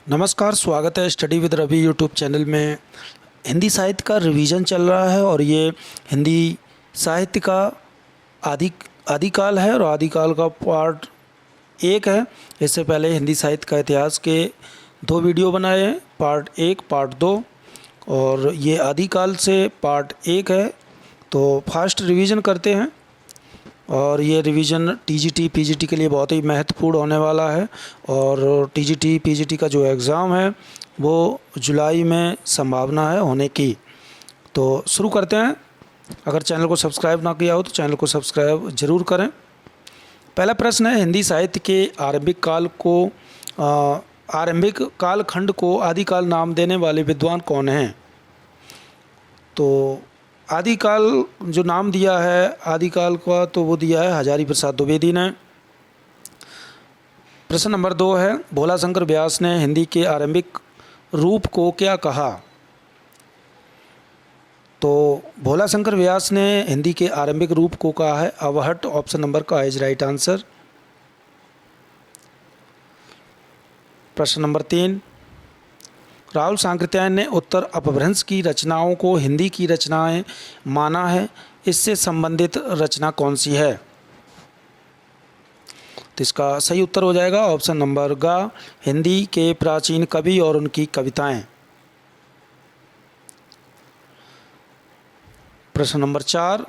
नमस्कार, स्वागत है study with Ravi YouTube channel में। हिंदी साहित्य का रिवीजन चल रहा है और ये हिंदी साहित्य का आदिकाल है और आदिकाल का पार्ट 1 है। इससे पहले हिंदी साहित्य का इतिहास के 2 वीडियो बनाए हैं, पार्ट 1 पार्ट 2, और ये आदिकाल से पार्ट 1 है। तो फास्ट रिवीजन करते हैं और ये रिवीजन टीजीटी पीजीटी के लिए बहुत ही महत्वपूर्ण होने वाला है। और टीजीटी पीजीटी का जो एग्ज़ाम है वो जुलाई में संभावना है होने की। तो शुरू करते हैं। अगर चैनल को सब्सक्राइब ना किया हो तो चैनल को सब्सक्राइब ज़रूर करें। पहला प्रश्न है, हिंदी साहित्य के आरंभिक कालखंड को आदिकाल नाम देने वाले विद्वान कौन हैं? तो आदिकाल जो नाम दिया है आदिकाल का, तो वो दिया है हजारी प्रसाद द्विवेदी ने। प्रश्न नंबर 2 है, भोला शंकर व्यास ने हिंदी के आरंभिक रूप को क्या कहा? तो भोला शंकर व्यास ने हिंदी के आरंभिक रूप को कहा है अवहट। ऑप्शन नंबर का इज राइट आंसर। प्रश्न नंबर 3, राहुल सांकृत्यायन ने उत्तर अपभ्रंश की रचनाओं को हिंदी की रचनाएं माना है। इससे संबंधित रचना कौन सी है? तो इसका सही उत्तर हो जाएगा ऑप्शन नंबर ग, हिंदी के प्राचीन कवि और उनकी कविताएं। प्रश्न नंबर 4,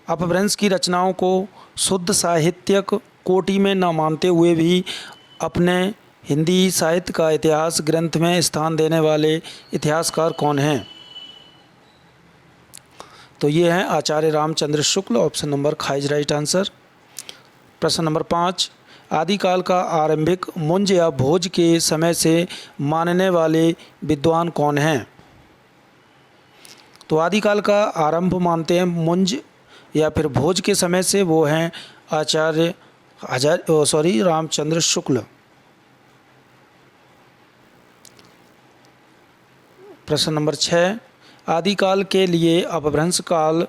अपभ्रंश की रचनाओं को शुद्ध साहित्यिक कोटि में न मानते हुए भी अपने हिंदी साहित्य का इतिहास ग्रंथ में स्थान देने वाले इतिहासकार कौन हैं? तो ये हैं आचार्य रामचंद्र शुक्ल। ऑप्शन नंबर ख इज राइट आंसर। प्रश्न नंबर 5, आदिकाल का आरंभिक मुंज या भोज के समय से मानने वाले विद्वान कौन हैं? तो आदिकाल का आरंभ मानते हैं मुंज या फिर भोज के समय से, वो हैं आचार्य रामचंद्र शुक्ल। प्रश्न नंबर 6, आदिकाल के लिए अपभ्रंश काल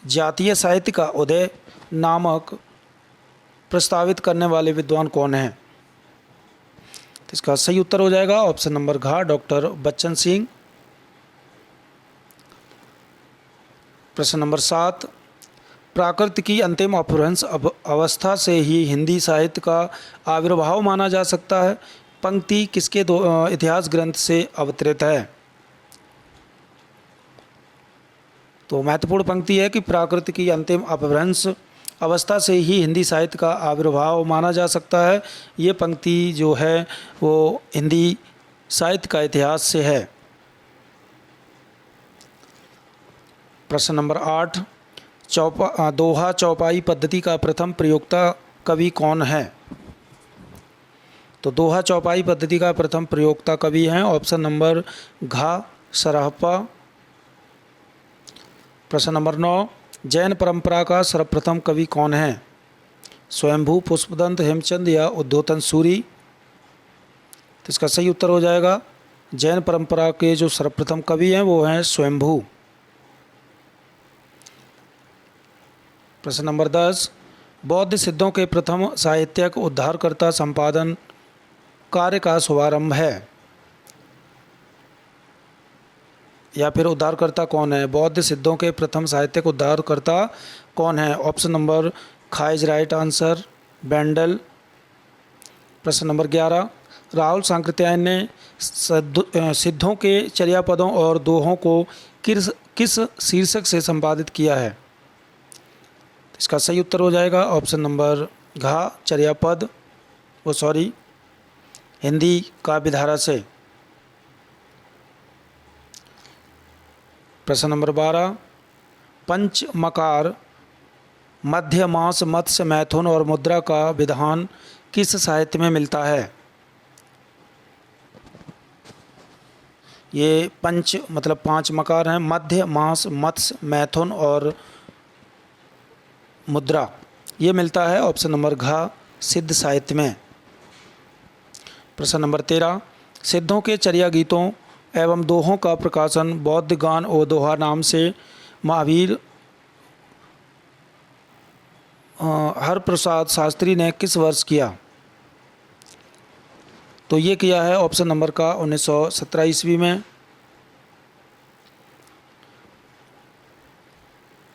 जातीय साहित्य का उदय नामक प्रस्तावित करने वाले विद्वान कौन हैं? तो इसका सही उत्तर हो जाएगा ऑप्शन नंबर घ, डॉक्टर बच्चन सिंह। प्रश्न नंबर 7, प्राकृत की अंतिम अपभ्रंश अवस्था से ही हिंदी साहित्य का आविर्भाव माना जा सकता है। पंक्ति किसके इतिहास ग्रंथ से अवतरित है? तो महत्वपूर्ण पंक्ति है कि प्राकृत की अंतिम अपभ्रंश अवस्था से ही हिंदी साहित्य का आविर्भाव माना जा सकता है। ये पंक्ति जो है वो हिंदी साहित्य का इतिहास से है। प्रश्न नंबर 8, दोहा चौपाई पद्धति का प्रथम प्रयोक्ता कवि कौन है? तो दोहा चौपाई पद्धति का प्रथम प्रयोक्ता कवि हैं ऑप्शन नंबर घ, सरहप्पा। प्रश्न नंबर 9, जैन परंपरा का सर्वप्रथम कवि कौन है? स्वयंभू, पुष्पदंत, हेमचंद या उद्योतन सूरी? तो इसका सही उत्तर हो जाएगा, जैन परंपरा के जो सर्वप्रथम कवि हैं वो हैं स्वयंभू। प्रश्न नंबर 10, बौद्ध सिद्धों के प्रथम साहित्यिक उद्धारकर्ता संपादन कार्य का शुभारंभ है, या फिर उद्धारकर्ता कौन है? बौद्ध सिद्धों के प्रथम साहित्यिक उद्धारकर्ता कौन है? ऑप्शन नंबर ख इज राइट आंसर, बेंडल। प्रश्न नंबर 11, राहुल सांकृत्यायन ने सिद्धों के चर्यापदों और दोहों को किस शीर्षक से संपादित किया है? इसका सही उत्तर हो जाएगा ऑप्शन नंबर घ, चर्यापद, हिंदी काव्यधारा से। प्रश्न नंबर 12, पंच मकार, मध्य मास, मत्स्य, मैथुन और मुद्रा का विधान किस साहित्य में मिलता है? ये पंच मतलब 5 मकार हैं, मध्य मास, मत्स्य, मैथुन और मुद्रा, ये मिलता है ऑप्शन नंबर घ, सिद्ध साहित्य में। प्रश्न नंबर 13, सिद्धों के चर्या गीतों एवं दोहों का प्रकाशन बौद्ध गान और दोहा नाम से महावीर हरप्रसाद शास्त्री ने किस वर्ष किया? तो ये किया है ऑप्शन नंबर का 1917 ईस्वी में।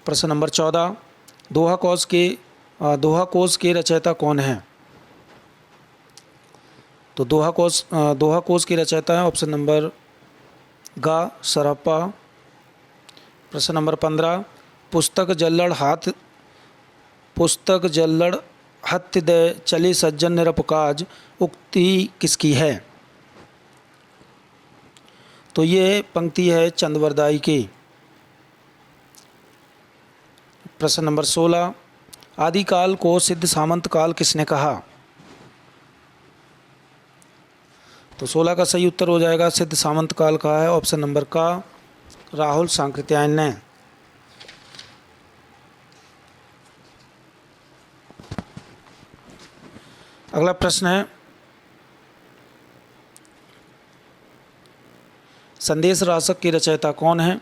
प्रश्न नंबर 14, दोहा कोश के रचयिता कौन है? तो दोहा कोश के रचयिता है ऑप्शन नंबर गा सरप्पा। प्रश्न नंबर 15, पुस्तक जल्लड़ हत्य दे चली सज्जन निरपकाज उक्ति किसकी है? तो ये पंक्ति है चंदवरदाई की। प्रश्न नंबर 16, आदिकाल को सिद्ध सामंत काल किसने कहा? तो 16 का सही उत्तर हो जाएगा सिद्ध सामंत काल का है ऑप्शन नंबर का राहुल सांकृत्यायन ने। अगला प्रश्न है, संदेश रासक की रचयिता कौन है?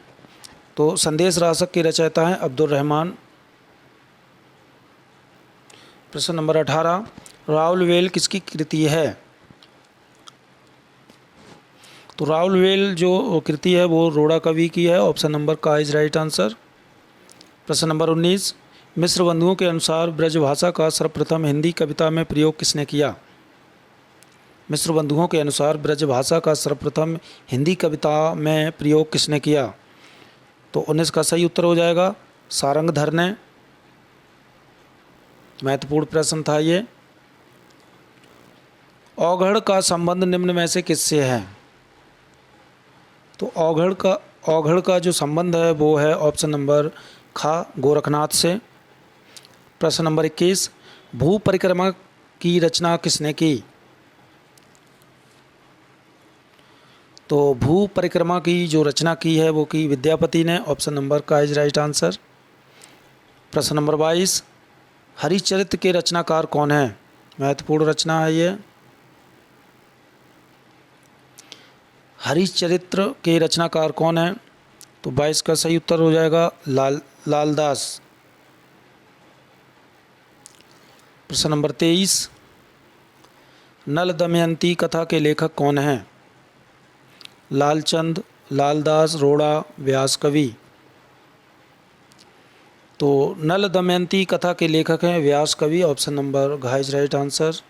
तो संदेश रासक की रचयिता है अब्दुल रहमान। प्रश्न नंबर 18, राउलवेल किसकी कृति है? तो राउलवेल जो कृति है वो रोड़ा कवि की है, ऑप्शन नंबर का इज राइट आंसर। प्रश्न नंबर 19, मिस्र बंधुओं के अनुसार ब्रजभाषा का सर्वप्रथम हिंदी कविता में प्रयोग किसने किया? मिस्र बंधुओं के अनुसार ब्रजभाषा का सर्वप्रथम हिंदी कविता में प्रयोग किसने किया? तो 19 का सही उत्तर हो जाएगा सारंगधर ने। महत्वपूर्ण प्रश्न था ये। औघड़ का संबंध निम्न में से किससे है? तो औघड़ का जो संबंध है वो है ऑप्शन नंबर खा गोरखनाथ से। प्रश्न नंबर 21, भू परिक्रमा की रचना किसने की? तो भू परिक्रमा की जो रचना की है वो की विद्यापति ने, ऑप्शन नंबर का इज राइट आंसर। प्रश्न नंबर 22, हरिश्चरित्र के रचनाकार कौन है? महत्वपूर्ण रचना है ये। हरिश्चरित्र के रचनाकार कौन है? तो 22 का सही उत्तर हो जाएगा लालदास। प्रश्न नंबर 23, नल दमयंती कथा के लेखक कौन हैं? लालचंद, लालदास, रोड़ा, व्यास कवि। तो नल दमयंती कथा के लेखक हैं व्यास कवि, ऑप्शन नंबर घ इज राइट आंसर।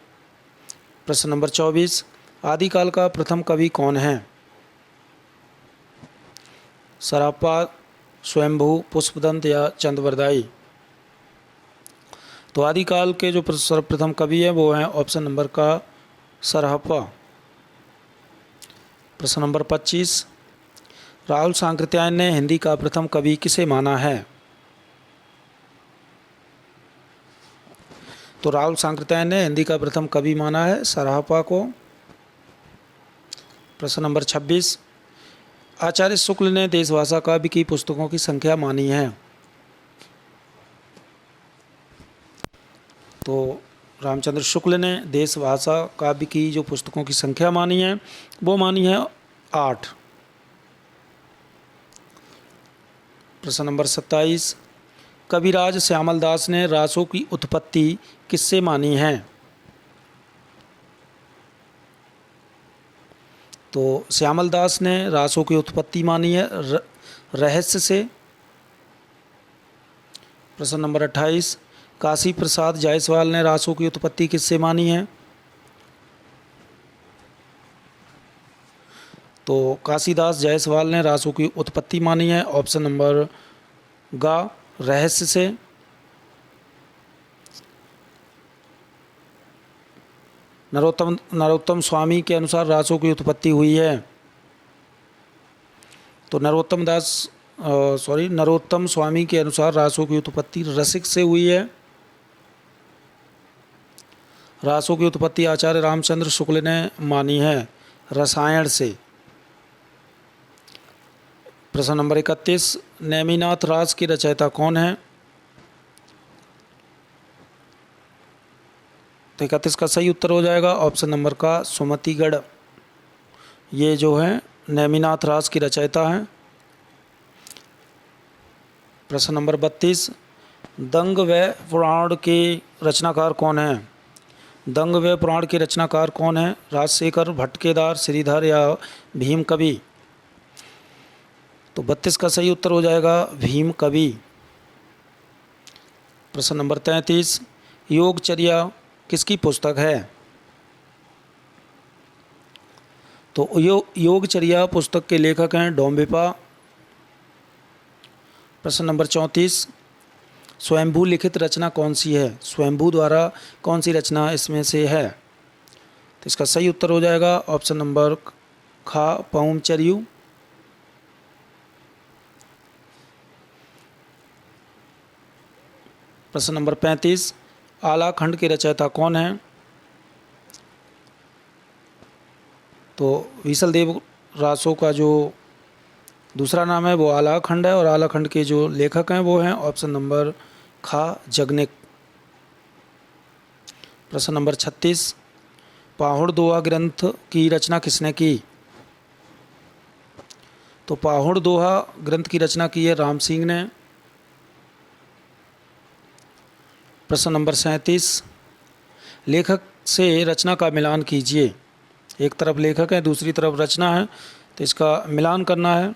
प्रश्न नंबर 24, आदिकाल का प्रथम कवि कौन है? सरापा, स्वयंभू, पुष्पदंत या चंदवरदाई। तो आदिकाल के जो सर्वप्रथम कवि है वो हैं ऑप्शन नंबर का सरहप्पा। प्रश्न नंबर 25, राहुल सांकृत्यायन ने हिंदी का प्रथम कवि किसे माना है? तो राहुल सांकृत्यायन ने हिंदी का प्रथम कवि माना है सरहप्पा को। प्रश्न नंबर 26, आचार्य शुक्ल ने देशभाषा काव्य की पुस्तकों की संख्या मानी है? तो रामचंद्र शुक्ल ने देशभाषा काव्य की जो पुस्तकों की संख्या मानी है वो मानी है 8। प्रश्न नंबर 27, कविराज श्यामल दास ने रासों की उत्पत्ति किससे मानी है? तो श्यामल दास ने रासों की उत्पत्ति मानी है रहस्य से। प्रश्न नंबर 28, काशी प्रसाद जायसवाल ने रासों की उत्पत्ति किससे मानी है? तो काशीदास जायसवाल ने रासों की उत्पत्ति मानी है, ऑप्शन नंबर गा रहस्य से। नरोत्तम स्वामी के अनुसार रासों की उत्पत्ति हुई है। तो नरोत्तम स्वामी के अनुसार रासों की उत्पत्ति रसिक से हुई है। रासों की उत्पत्ति आचार्य रामचंद्र शुक्ल ने मानी है रसायन से। प्रश्न नंबर 31, नेमिनाथ रास की रचयिता कौन है? तो 31 का सही उत्तर हो जाएगा ऑप्शन नंबर का सुमतिगढ़। ये जो है नेमिनाथ रास की रचयिता हैं। प्रश्न नंबर 32, दंग व पुराण के रचनाकार कौन हैं? दंग व पुराण के रचनाकार कौन है? राजशेखर, भट्टकेदार, श्रीधर या भीम कवि? तो 32 का सही उत्तर हो जाएगा भीम कवि। प्रश्न नंबर 33, योगचर्या किसकी पुस्तक है? तो योगचर्या पुस्तक के लेखक हैं डोम्बिपा। प्रश्न नंबर 34, स्वयंभू लिखित रचना कौन सी है? स्वयंभू द्वारा कौन सी रचना इसमें से है? तो इसका सही उत्तर हो जाएगा ऑप्शन नंबर खा, पौमचर्यू। प्रश्न नंबर 35, आलाखंड के रचयिता कौन है? तो विसलदेव रासो का जो दूसरा नाम है वो आलाखंड है, और आलाखंड के जो लेखक हैं वो हैं ऑप्शन नंबर खा, जगनिक। प्रश्न नंबर 36, पाहुड़ दोहा ग्रंथ की रचना किसने की? तो पाहुड़ दोहा ग्रंथ की रचना की है राम सिंह ने। प्रश्न नंबर 37, लेखक से रचना का मिलान कीजिए। एक तरफ लेखक है, दूसरी तरफ रचना है, तो इसका मिलान करना है।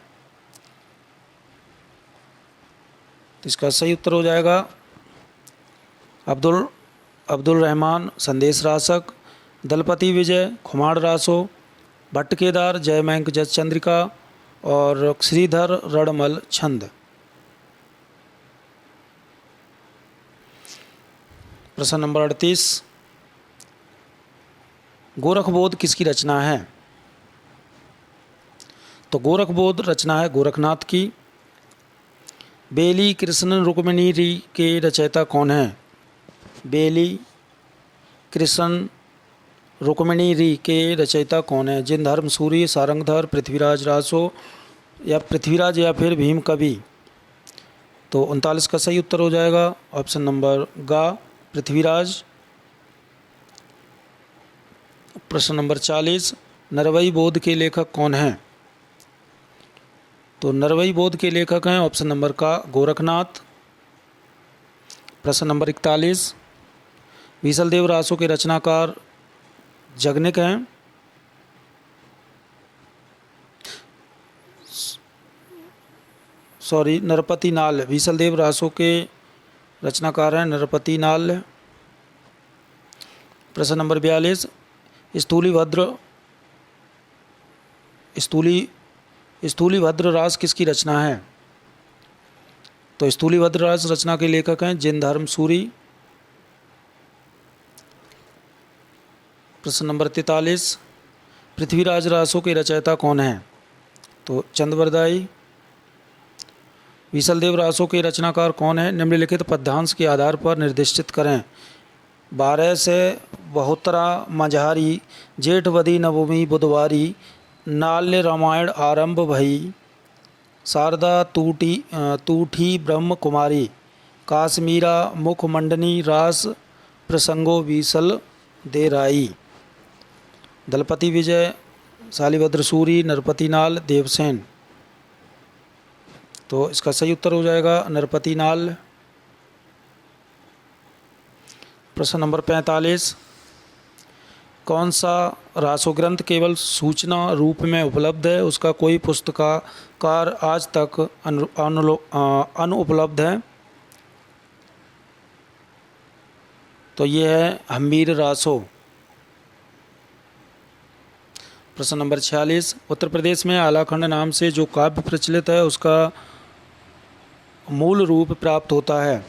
तो इसका सही उत्तर हो जाएगा अब्दुल रहमान संदेश रासक, दलपति विजय खुमाड़ रासो, भट्टकेदार जयमंक जस चंद्रिका और श्रीधर रणमल छंद। प्रश्न नंबर 38, गोरखबोध किसकी रचना है? तो गोरखबोध रचना है गोरखनाथ की। बेली कृष्ण रुक्मिणी री के रचयिता कौन है? बेली कृष्ण रुक्मिणी री के रचयिता कौन है? जिनधर्म सूरी, सारंगधर, पृथ्वीराज रासो या पृथ्वीराज या फिर भीम कवि? तो 39 का सही उत्तर हो जाएगा ऑप्शन नंबर गा, पृथ्वीराज। प्रश्न नंबर 40, नरवई बोध के लेखक कौन हैं? तो नरवई बोध के लेखक हैं ऑप्शन नंबर का गोरखनाथ। प्रश्न नंबर 41, विसलदेव रासो के रचनाकार जगनिक हैं। नरपति नाल, विसलदेव रासो के रचनाकार हैं नरपति नाल। प्रश्न नंबर 42, स्थूलीभद्र रास किसकी रचना है? तो स्थूलीभद्र रास रचना के लेखक हैं जिनधर्म सूरी। प्रश्न नंबर 43, पृथ्वीराज रासो के रचयिता कौन हैं? तो चंद्रवरदाई। विसलदेव रासो के रचनाकार कौन है? निम्नलिखित पद्यांश के आधार पर निर्दिष्टित करें। 12 से बहुतरा मझारी, जेठवदी नवमी बुधवारी, नाल्य रामायण आरंभ भई, शारदा तूठी ब्रह्म कुमारी, काश्मीरा मुखमंडनी रास प्रसंगो विसल दे राई। दलपति विजय, शालिभद्र सूरी, नरपति नाल, देवसेन। तो इसका सही उत्तर हो जाएगा नरपति नाल। प्रश्न नंबर 45, कौन सा रासोग्रंथ केवल सूचना रूप में उपलब्ध है, उसका कोई पुस्तकार आज तक अनुपलब्ध है? तो ये है हम्मीर रासो। प्रश्न नंबर 46, उत्तर प्रदेश में आलाखंड नाम से जो काव्य प्रचलित है उसका मूल रूप प्राप्त होता है।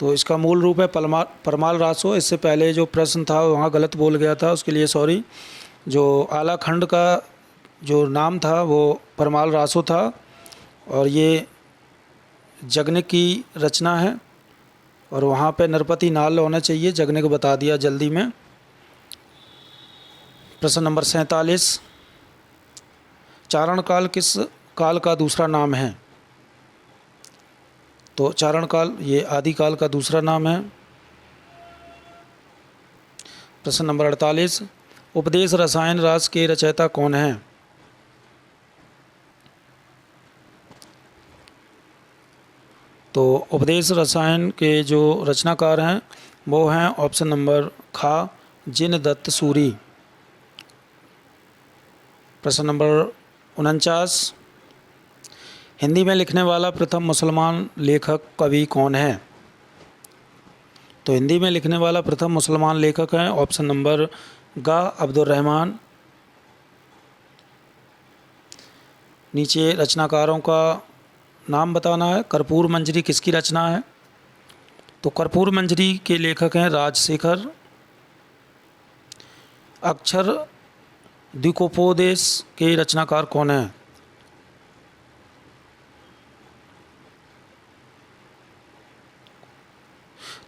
तो इसका मूल रूप है परमाल रासो। इससे पहले जो प्रश्न था वहाँ गलत बोल गया था, उसके लिए सॉरी। जो आलाखंड का जो नाम था वो परमाल रासो था, और ये जगनिक की रचना है, और वहाँ पे नरपति नाल होना चाहिए, जगनिक बता दिया जल्दी में। प्रश्न नंबर 47, चारण काल किस काल का दूसरा नाम है? तो चारण काल ये आदिकाल का दूसरा नाम है। प्रश्न नंबर 48, उपदेश रसायन रास के रचयिता कौन हैं? तो उपदेश रसायन के जो रचनाकार हैं वो हैं ऑप्शन नंबर खा जिन दत्त सूरी। प्रश्न नंबर 49, हिंदी में लिखने वाला प्रथम मुसलमान लेखक कवि कौन है? तो हिंदी में लिखने वाला प्रथम मुसलमान लेखक है ऑप्शन नंबर गा अब्दुल रहमान। नीचे रचनाकारों का नाम बताना है। कर्पूर मंजरी किसकी रचना है? तो कर्पूर मंजरी के लेखक हैं राजशेखर। अक्षर द्विकोपदेश के रचनाकार कौन है?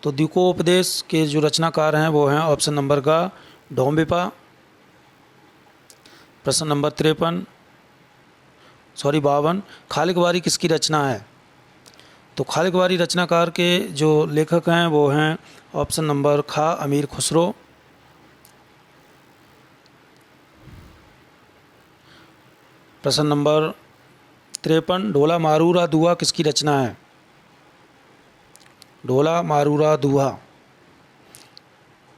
तो द्विकोपदेश के जो रचनाकार हैं वो हैं ऑप्शन नंबर गा डोम्बिपा। प्रश्न नंबर 52, खालिक वारी किसकी रचना है? तो खालिक वारी रचनाकार के जो लेखक हैं वो हैं ऑप्शन नंबर खा अमीर खुसरो। प्रश्न नंबर 53, ढोला मारूरा दुआ किसकी रचना है? ढोला मारूरा दुआ।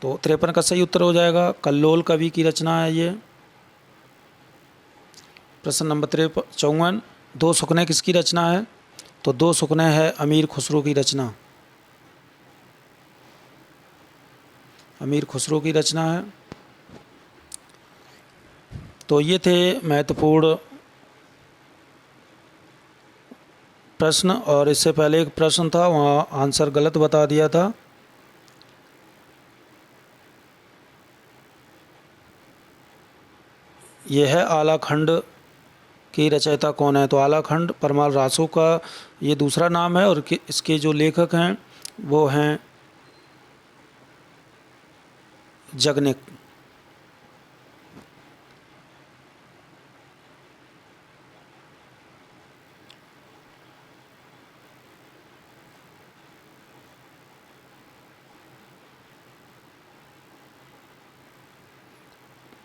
तो 53 का सही उत्तर हो जाएगा कल्लोल कवि की रचना है ये। प्रश्न नंबर 54, दो सुखने किसकी रचना है? तो दो सुखने है अमीर खुसरो की रचना। अमीर खुसरो की रचना है। तो ये थे महत्वपूर्ण प्रश्न, और इससे पहले एक प्रश्न था वहाँ आंसर गलत बता दिया था। यह है आलाखंड की रचयिता कौन है? तो आलाखंड परमाल रासो का ये दूसरा नाम है, और इसके जो लेखक हैं वो हैं जगनिक।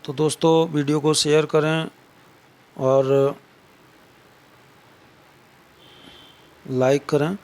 तो दोस्तों वीडियो को शेयर करें और लाइक करें।